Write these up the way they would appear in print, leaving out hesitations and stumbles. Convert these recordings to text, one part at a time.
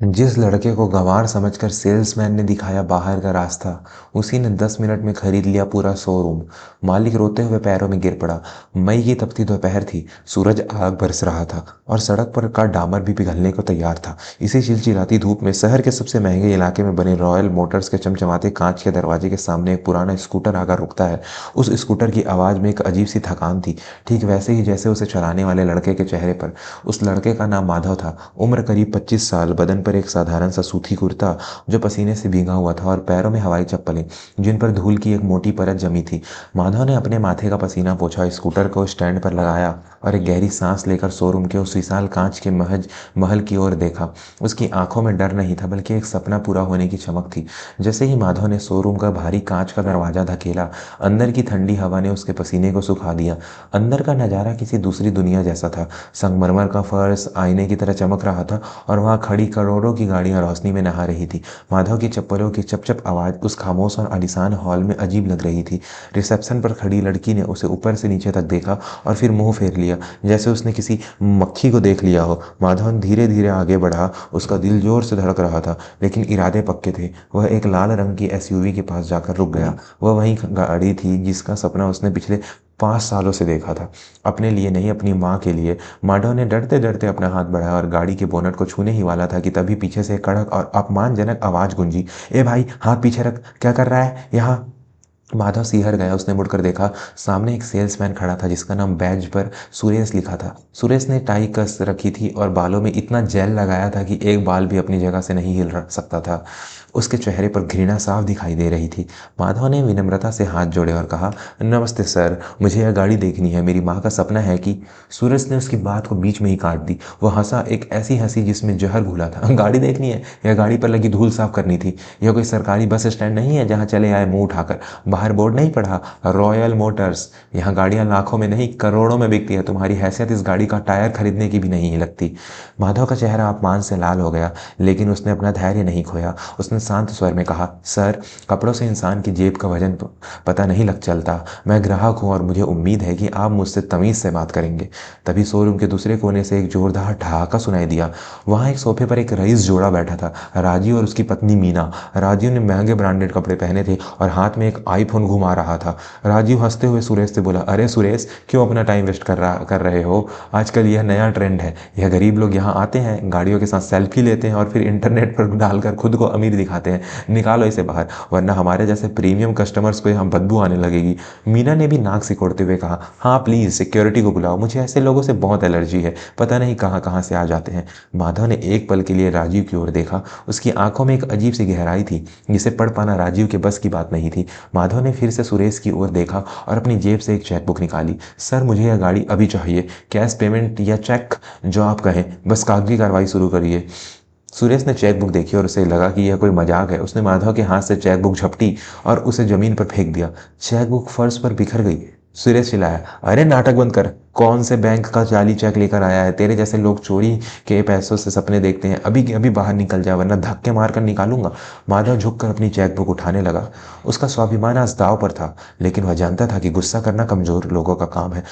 जिस लड़के को गंवार समझकर सेल्समैन ने दिखाया बाहर का रास्ता, उसी ने 10 मिनट में खरीद लिया पूरा शोरूम। मालिक रोते हुए पैरों में गिर पड़ा। मई की तपती दोपहर थी। सूरज आग बरस रहा था और सड़क पर का डामर भी पिघलने को तैयार था। इसी चिलचिलाती धूप में शहर के सबसे महंगे इलाके में बने रॉयल मोटर्स के चमचमाते कांच के दरवाजे के सामने एक पुराना स्कूटर आकर रुकता है। उस स्कूटर की आवाज़ में एक अजीब सी थकान थी, ठीक वैसे ही जैसे उसे चलाने वाले लड़के के चेहरे पर। उस लड़के का नाम माधव था। उम्र करीब 25 साल। बदन पर एक साधारण सा सूती कुर्ता जो पसीने से भीगा हुआ था, और पैरों में हवाई चप्पलें जिन पर धूल की एक मोटी परत जमी थी। माधव ने अपने माथे का पसीना पोंछा, स्कूटर को स्टैंड पर लगाया और एक गहरी सांस लेकर शोरूम के उस विशाल कांच के महल की ओर देखा। उसकी आंखों में डर नहीं था, बल्कि एक सपना पूरा होने की चमक थी। जैसे ही माधव ने शोरूम का भारी कांच का दरवाजा धकेला, अंदर की ठंडी हवा ने उसके पसीने को सुखा दिया। अंदर का नज़ारा किसी दूसरी दुनिया जैसा था। संगमरमर का फर्श आईने की तरह चमक रहा था, और वहाँ खड़ी करोड़ों की गाड़ियाँ रोशनी में नहा रही थी। माधव की चप्पलों की चप-चप आवाज़ उस खामोश और आलीशान हॉल में अजीब लग रही थी। रिसेप्शन पर खड़ी लड़की ने उसे ऊपर से नीचे तक देखा और फिर मुंह फेर लिया, जैसे उसने किसी मक्खी को देख लिया हो। माधव धीरे धीरे आगे बढ़ा। उसका दिल जोर से धड़क रहा था, लेकिन इरादे पक्के थे। वह एक लाल रंग की एसयूवी के पास जाकर रुक गया। वह वही गाड़ी थी जिसका सपना उसने पिछले 5 सालों से देखा था। अपने लिए नहीं, अपनी माँ के लिए। माधव ने डरते डरते अपना हाथ बढ़ाया और गाड़ी के बोनट को छूने ही वाला था कि तभी पीछे से एक कड़क और अपमानजनक आवाज गूंजी। ए भाई, हाथ पीछे रख, क्या कर रहा है यहाँ? माधव सिहर गया। उसने मुड़कर देखा। सामने एक सेल्समैन खड़ा था जिसका नाम बैज पर सुरेश लिखा था। सुरेश ने टाई कस रखी थी और बालों में इतना जेल लगाया था कि एक बाल भी अपनी जगह से नहीं हिल सकता था। उसके चेहरे पर घृणा साफ दिखाई दे रही थी। माधव ने विनम्रता से हाथ जोड़े और कहा, नमस्ते सर, मुझे यह गाड़ी देखनी है। मेरी माँ का सपना है कि। सूरज ने उसकी बात को बीच में ही काट दी। वह हंसा, एक ऐसी हंसी जिसमें जहर घुला था। गाड़ी देखनी है? यह गाड़ी पर लगी धूल साफ करनी थी। यह कोई सरकारी बस स्टैंड नहीं है जहाँ चले आए मुंह उठाकर। बाहर बोर्ड नहीं पढ़ा, रॉयल मोटर्स? यहाँ गाड़ियाँ लाखों में नहीं, करोड़ों में बिकती है। तुम्हारी हैसियत इस गाड़ी का टायर खरीदने की भी नहीं लगती। माधव का चेहरा अपमान से लाल हो गया, लेकिन उसने अपना धैर्य नहीं खोया। उसने शांत स्वर में कहा, सर, कपड़ों से इंसान की जेब का वजन पता नहीं लग चलता। मैं ग्राहक हूँ और मुझे उम्मीद है कि आप मुझसे तमीज़ से बात करेंगे। तभी शोरूम के दूसरे कोने से एक जोरदार ठहाका सुनाई दिया। वहाँ एक सोफे पर एक रईस जोड़ा बैठा था, राजीव और उसकी पत्नी मीना। राजीव ने महंगे ब्रांडेड कपड़े पहने थे और हाथ में एक आईफोन घुमा रहा था। राजीव हंसते हुए सुरेश से बोला, अरे सुरेश, क्यों अपना टाइम वेस्ट कर रहे हो? आजकल यह नया ट्रेंड है। यह गरीब लोग यहाँ आते हैं, गाड़ियों के साथ सेल्फी लेते हैं और फिर इंटरनेट पर डालकर खुद को अमीर दिखाते हैं। निकालो इसे बाहर, वरना हमारे जैसे प्रीमियम कस्टमर्स को यहाँ बदबू आने लगेगी। मीना ने भी नाक सिकोड़ते हुए कहा, हाँ प्लीज़ सिक्योरिटी को बुलाओ, मुझे ऐसे लोगों से बहुत एलर्जी है, पता नहीं कहाँ कहाँ से आ जाते हैं। माधव ने एक पल के लिए राजीव की ओर देखा। उसकी आंखों में एक अजीब सी गहराई थी जिसे पढ़ पाना राजीव के बस की बात नहीं थी। माधव ने फिर से सुरेश की ओर देखा और अपनी जेब से एक चेकबुक निकाली। सर, मुझे यह गाड़ी अभी चाहिए। कैश पेमेंट या चेक, जो आप कहें, बस कागजी कार्रवाई शुरू करिए। सुरेश ने चेकबुक देखी और उसे लगा कि यह कोई मजाक है। उसने माधव के हाथ से चेकबुक झपटी और उसे जमीन पर फेंक दिया। चेकबुक फर्श पर बिखर गई। सुरेश चिल्लाया, अरे नाटक बंद कर। कौन से बैंक का जाली चेक लेकर आया है? तेरे जैसे लोग चोरी के पैसों से सपने देखते हैं। अभी के अभी बाहर निकल जा, वरना धक्के मारकर निकालूंगा। माधव झुककर अपनी चेकबुक उठाने लगा। उसका स्वाभिमान आज दांव पर था, लेकिन वह जानता था कि गुस्सा करना कमजोर लोगों का काम है।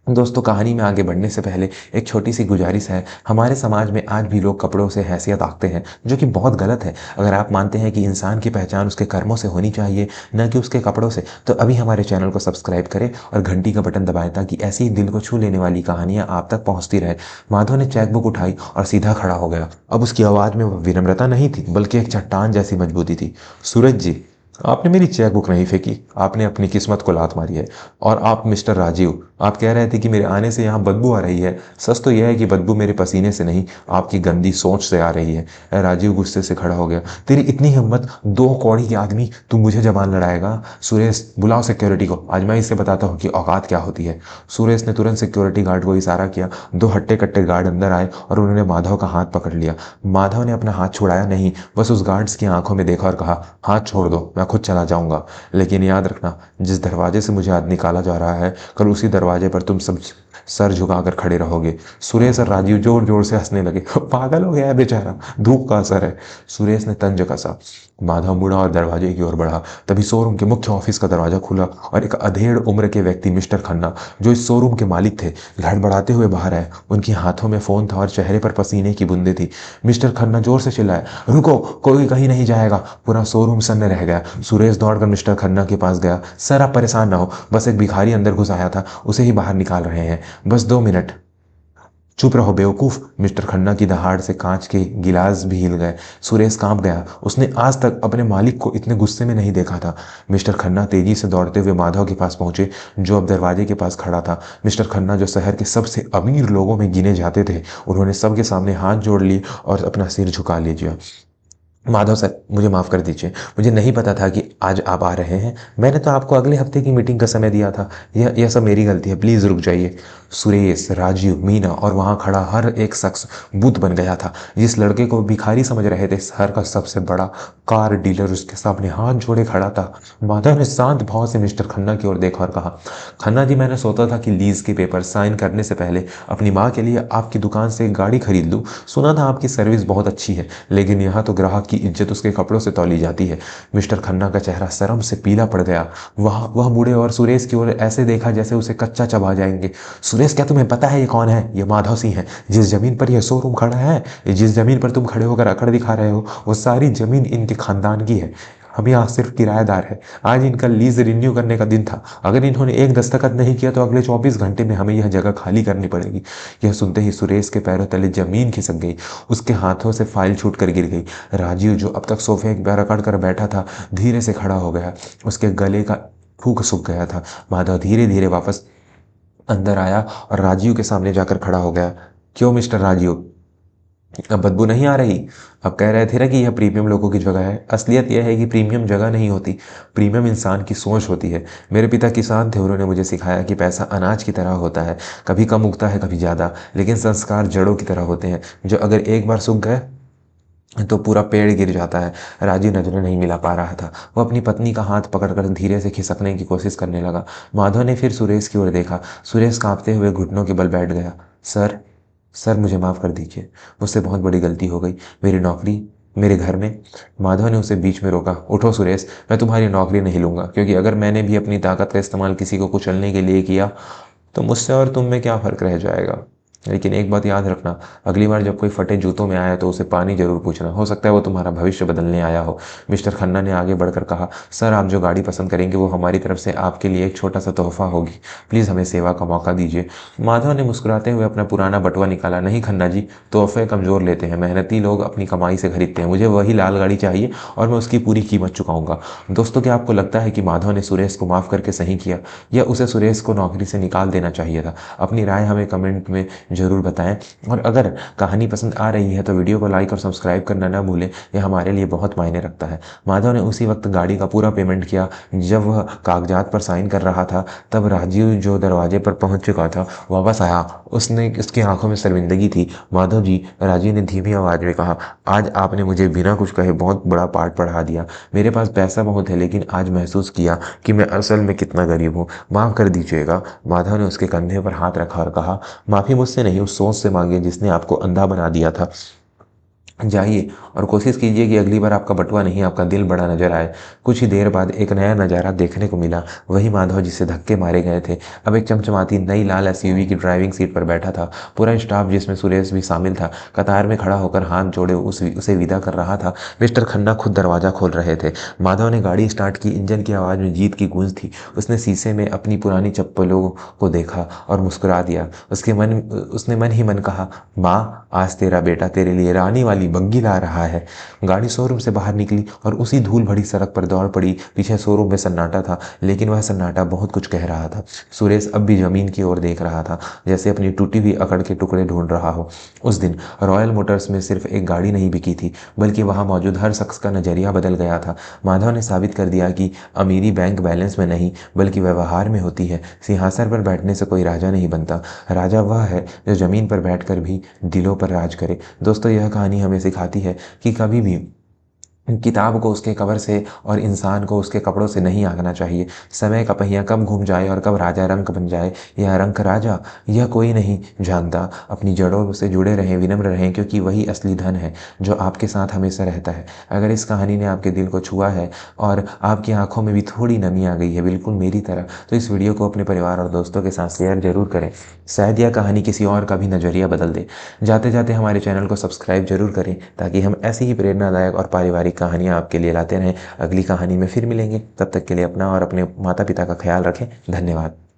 दोस्तों, कहानी में आगे बढ़ने से पहले एक छोटी सी गुजारिश है। हमारे समाज में आज भी लोग कपड़ों से हैसियत आंकते हैं, जो कि बहुत गलत है। अगर आप मानते हैं कि इंसान की पहचान उसके कर्मों से होनी चाहिए, न कि उसके कपड़ों से, तो अभी हमारे चैनल को सब्सक्राइब करें और घंटी का बटन दबाएं, ताकि ऐसी ही दिल को छू लेने वाली कहानियां आप तक पहुंचती रहे। माधव ने चेकबुक उठाई और सीधा खड़ा हो गया। अब उसकी आवाज़ में विनम्रता नहीं थी, बल्कि एक चट्टान जैसी मजबूती थी। सूरज जी, आपने मेरी चेकबुक नहीं फेंकी, आपने अपनी किस्मत को लात मारी है। और आप मिस्टर राजीव, आप कह रहे थे कि मेरे आने से यहाँ बदबू आ रही है। सच तो यह है कि बदबू मेरे पसीने से नहीं, आपकी गंदी सोच से आ रही है। राजीव गुस्से से खड़ा हो गया। तेरी इतनी हिम्मत, 2 कौड़ी के आदमी, तू मुझे जबान लड़ाएगा? सुरेश, बुलाओ सिक्योरिटी को, आज मैं इससे बताता हूँ कि औकात क्या होती है। सुरेश ने तुरंत सिक्योरिटी गार्ड को इशारा किया। 2 हट्टे कट्टे गार्ड अंदर आए और उन्होंने माधव का हाथ पकड़ लिया। माधव ने अपना हाथ छुड़ाया नहीं, बस उस गार्ड्स की आंखों में देखा और कहा, हाथ छोड़ दो, मैं खुद चला जाऊंगा। लेकिन याद रखना, जिस दरवाजे से मुझे आज निकाला जा रहा है, कल उसी दरवाजे पर तुम सब सर झुकाकर खड़े रहोगे। सुरेश और राजीव जोर जोर से हंसने लगे। पागल हो गया है बेचारा, धूप का असर है। सुरेश ने तंज कसा। माधव मुड़ा और दरवाजे की ओर बढ़ा। तभी शोरूम के मुख्य ऑफिस का दरवाजा खुला और एक अधेड़ उम्र के व्यक्ति मिस्टर खन्ना, जो इस शोरूम के मालिक थे, घड़बड़ाते हुए बाहर आए। उनके हाथों में फोन था और चेहरे पर पसीने की बूंदें थी। मिस्टर खन्ना जोर से चिल्लाए, रुको, कोई कहीं नहीं जाएगा। पूरा शोरूम सन्ने रह गया। सुरेश दौड़कर मिस्टर खन्ना के पास गया। सर आप परेशान ना हो, बस एक भिखारी अंदर घुस आया था, उसे ही बाहर निकाल रहे हैं, बस 2 मिनट। चुप रहो बेवकूफ। मिस्टर खन्ना की दहाड़ से कांच के गिलास भी हिल गए। सुरेश कांप गया। उसने आज तक अपने मालिक को इतने गुस्से में नहीं देखा था। मिस्टर खन्ना तेजी से दौड़ते हुए माधव के पास पहुंचे, जो अब दरवाजे के पास खड़ा था। मिस्टर खन्ना, जो शहर के सबसे अमीर लोगों में गिने जाते थे, उन्होंने सबके सामने हाथ जोड़ लिए और अपना सिर झुका लीजिए। माधव सर, मुझे माफ़ कर दीजिए, मुझे नहीं पता था कि आज आप आ रहे हैं। मैंने तो आपको अगले हफ्ते की मीटिंग का समय दिया था। यह सब मेरी गलती है, प्लीज़ रुक जाइए। सुरेश, राजीव, मीना और वहाँ खड़ा हर एक शख्स बुत बन गया था। जिस लड़के को भिखारी समझ रहे थे, शहर का सबसे बड़ा कार डीलर उसके सामने हाथ जोड़े खड़ा था। माधव ने शांत भाव से मिस्टर खन्ना की ओर देखा और कहा, खन्ना जी, मैंने सोचा था कि लीज के पेपर साइन करने से पहले अपनी माँ के लिए आपकी दुकान से एक गाड़ी खरीद लूँ। सुना था आपकी सर्विस बहुत अच्छी है, लेकिन यहाँ तो ग्राहक की इज्जत उसके कपड़ों से तौली जाती है। मिस्टर खन्ना का चेहरा शर्म से पीला पड़ गया। वह बूढ़े और सुरेश की ओर ऐसे देखा जैसे उसे कच्चा चबा जाएंगे। सुरेश, क्या तुम्हें पता है ये कौन है? ये माधव सिंह है। जिस जमीन पर यह शोरूम खड़ा है, जिस जमीन पर तुम खड़े होकर अकड़ दिखा रहे हो, वो सारी जमीन इनके खानदान की है। हम यहाँ सिर्फ किराएदार है। आज इनका लीज रिन्यू करने का दिन था। अगर इन्होंने एक दस्तखत नहीं किया तो अगले 24 घंटे में हमें यह जगह खाली करनी पड़ेगी। यह सुनते ही सुरेश के पैरों तले जमीन खिसक गई। उसके हाथों से फाइल छूट कर गिर गई। राजीव, जो अब तक सोफे पर अकड़ कर बैठा था, धीरे से खड़ा हो गया। उसके गले का फूंक सूख गया था। माधव धीरे धीरे वापस अंदर आया और राजीव के सामने जाकर खड़ा हो गया। क्यों मिस्टर राजीव, अब बदबू नहीं आ रही? अब कह रहे थे ना कि यह प्रीमियम लोगों की जगह है। असलियत यह है कि प्रीमियम जगह नहीं होती, प्रीमियम इंसान की सोच होती है। मेरे पिता किसान थे, उन्होंने मुझे सिखाया कि पैसा अनाज की तरह होता है, कभी कम उगता है कभी ज़्यादा, लेकिन संस्कार जड़ों की तरह होते हैं, जो अगर एक बार सूख गए तो पूरा पेड़ गिर जाता है। राजीव नजरें नहीं मिला पा रहा था। वो अपनी पत्नी का हाथ पकड़कर धीरे से खिसकने की कोशिश करने लगा। माधव ने फिर सुरेश की ओर देखा। सुरेश कांपते हुए घुटनों के बल बैठ गया। सर, सर मुझे माफ़ कर दीजिए, मुझसे बहुत बड़ी गलती हो गई। मेरी नौकरी, मेरे घर में। माधव ने उसे बीच में रोका। उठो सुरेश, मैं तुम्हारी नौकरी नहीं लूँगा, क्योंकि अगर मैंने भी अपनी ताकत का इस्तेमाल किसी को कुचलने के लिए किया तो मुझसे और तुम में क्या फ़र्क रह जाएगा। लेकिन एक बात याद रखना, अगली बार जब कोई फटे जूतों में आया तो उसे पानी जरूर पूछना, हो सकता है वो तुम्हारा भविष्य बदलने आया हो। मिस्टर खन्ना ने आगे बढ़कर कहा, सर आप जो गाड़ी पसंद करेंगे वो हमारी तरफ से आपके लिए एक छोटा सा तोहफा होगी। प्लीज़ हमें सेवा का मौका दीजिए। माधव ने मुस्कुराते हुए अपना पुराना बटुआ निकाला। नहीं खन्ना जी, तोहफे कमज़ोर लेते हैं, मेहनती लोग अपनी कमाई से खरीदते हैं। मुझे वही लाल गाड़ी चाहिए और मैं उसकी पूरी कीमत चुकाऊंगा। दोस्तों, क्या आपको लगता है कि माधव ने सुरेश को माफ़ करके सही किया, या उसे सुरेश को नौकरी से निकाल देना चाहिए था? अपनी राय हमें कमेंट में ज़रूर बताएं। और अगर कहानी पसंद आ रही है तो वीडियो को लाइक और सब्सक्राइब करना ना भूलें, यह हमारे लिए बहुत मायने रखता है। माधव ने उसी वक्त गाड़ी का पूरा पेमेंट किया। जब वह कागजात पर साइन कर रहा था तब राजीव, जो दरवाजे पर पहुंच चुका था, वापस आया। उसकी आंखों में शर्मिंदगी थी। माधव जी, राजीव ने धीमी आवाज में कहा, आज आपने मुझे बिना कुछ कहे बहुत बड़ा पाठ पढ़ा दिया। मेरे पास पैसा बहुत है, लेकिन आज महसूस किया कि मैं असल में कितना गरीब हूँ। माफ़ कर दीजिएगा। माधव ने उसके कंधे पर हाथ रखा और कहा, माफ़ी मुझसे नहीं, उस सोच से मांगिए जिसने आपको अंधा बना दिया था। जाइए और कोशिश कीजिए कि अगली बार आपका बटुआ नहीं, आपका दिल बड़ा नजर आए। कुछ ही देर बाद एक नया नज़ारा देखने को मिला। वही माधव जिसे धक्के मारे गए थे, अब एक चमचमाती नई लाल एसयूवी की ड्राइविंग सीट पर बैठा था। पूरा स्टाफ, जिसमें सुरेश भी शामिल था, कतार में खड़ा होकर हाथ जोड़े उसे विदा कर रहा था। मिस्टर खन्ना खुद दरवाजा खोल रहे थे। माधव ने गाड़ी स्टार्ट की। इंजन की आवाज़ में जीत की गूंज थी। उसने शीशे में अपनी पुरानी चप्पलों को देखा और मुस्कुरा दिया। उसने मन ही मन कहा, माँ, आज तेरा बेटा तेरे लिए रानी वाली बग्गी ला रहा है। गाड़ी शोरूम से बाहर निकली और उसी धूल भरी सड़क पर दौड़ पड़ी। पीछे शोरूम में सन्नाटा था, लेकिन वह सन्नाटा बहुत कुछ कह रहा था। सुरेश अब भी जमीन की ओर देख रहा था, जैसे अपनी टूटी हुई अकड़ के टुकड़े ढूंढ रहा हो। उस दिन रॉयल मोटर्स में सिर्फ एक गाड़ी नहीं बिकी थी, बल्कि वहां मौजूद हर शख्स का नजरिया बदल गया था। माधव ने साबित कर दिया कि अमीरी बैंक बैलेंस में नहीं, बल्कि व्यवहार में होती है। सिंहासन पर बैठने से कोई राजा नहीं बनता। राजा वह है जो जमीन पर बैठकर भी दिलों पर राज करे। दोस्तों, यह कहानी हमें सिखाती है कि कभी भी किताब को उसके कवर से और इंसान को उसके कपड़ों से नहीं आंकना चाहिए। समय का पहिया कब घूम जाए और कब राजा रंक बन जाए, यह रंक राजा, यह कोई नहीं जानता। अपनी जड़ों से जुड़े रहें, विनम्र रहें, क्योंकि वही असली धन है जो आपके साथ हमेशा रहता है। अगर इस कहानी ने आपके दिल को छुआ है और आपकी आंखों में भी थोड़ी नमी आ गई है, बिल्कुल मेरी तरह, तो इस वीडियो को अपने परिवार और दोस्तों के साथ शेयर जरूर करें। शायद यह कहानी किसी और का भी नज़रिया बदल दे। जाते जाते हमारे चैनल को सब्सक्राइब जरूर करें, ताकि हम ऐसी ही प्रेरणादायक और पारिवारिक कहानियाँ आपके लिए लाते रहें। अगली कहानी में फिर मिलेंगे, तब तक के लिए अपना और अपने माता पिता का ख्याल रखें। धन्यवाद।